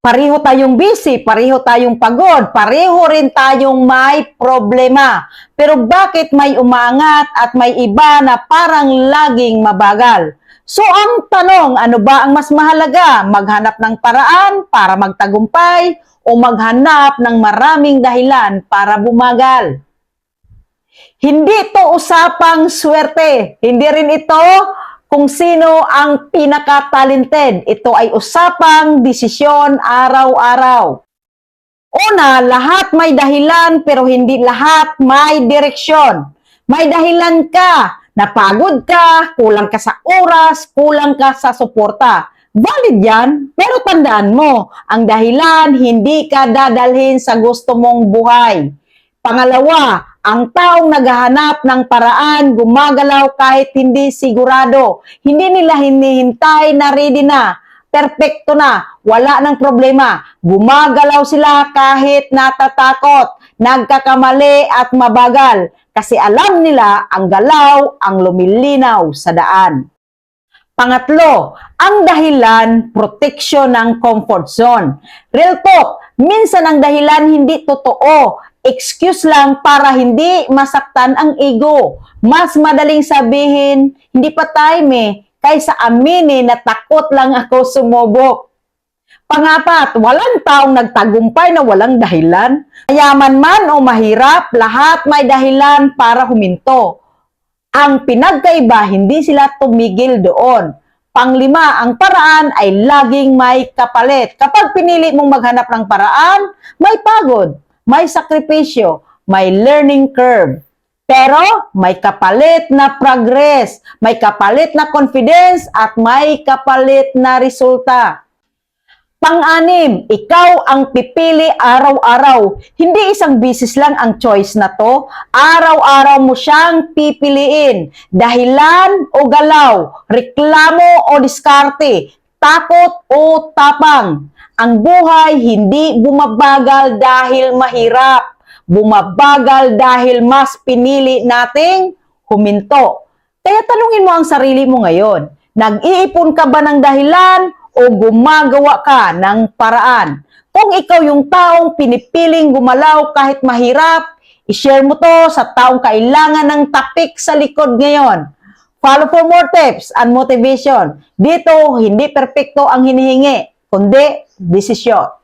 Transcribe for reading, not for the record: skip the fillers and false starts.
Pareho tayong busy, pareho tayong pagod, pareho rin tayong may problema. Pero bakit may umangat at may iba na parang laging mabagal? So ang tanong, ano ba ang mas mahalaga? Maghanap ng paraan para magtagumpay o maghanap ng maraming dahilan para bumagal? Hindi to usapang swerte. Hindi rin ito kung sino ang pinaka-talented. Ito ay usapang desisyon araw-araw. Una, lahat may dahilan pero hindi lahat may direksyon. May dahilan ka, napagod ka, kulang ka sa oras, kulang ka sa suporta. Valid yan, pero tandaan mo, ang dahilan hindi ka dadalhin sa gusto mong buhay. Pangalawa, ang taong naghahanap ng paraan, gumagalaw kahit hindi sigurado. Hindi nila hinihintay na ready na, perfecto na, wala ng problema. Gumagalaw sila kahit natatakot, nagkakamali at mabagal. Kasi alam nila ang galaw ang lumilinaw sa daan. Pangatlo, ang dahilan, proteksyon ng comfort zone. Real talk, minsan ang dahilan hindi totoo. Excuse lang para hindi masaktan ang ego. Mas madaling sabihin, hindi pa time kaysa aminin na takot lang ako sumubok. Pangapat, walang taong nagtagumpay na walang dahilan. Mayaman man o mahirap, lahat may dahilan para huminto. Ang pinagkaiba, hindi sila tumigil doon. Panglima, ang paraan ay laging may kapalit. Kapag pinili mong maghanap ng paraan, may pagod, may sakripisyo, may learning curve. Pero may kapalit na progress, may kapalit na confidence, at may kapalit na resulta. Pang-anim, ikaw ang pipili araw-araw. Hindi isang bisis lang ang choice na to. Araw-araw mo siyang pipiliin. Dahilan o galaw, reklamo o diskarte, takot o tapang. Ang buhay hindi bumabagal dahil mahirap. Bumabagal dahil mas pinili nating huminto. Kaya tanungin mo ang sarili mo ngayon, nag-iipon ka ba ng dahilan o gumagawa ka ng paraan? Kung ikaw yung taong pinipiling gumalaw kahit mahirap, i-share mo to sa taong kailangan ng tapik sa likod ngayon. Follow for more tips and motivation. Dito, hindi perpekto ang hinihingi, kundi desisyon.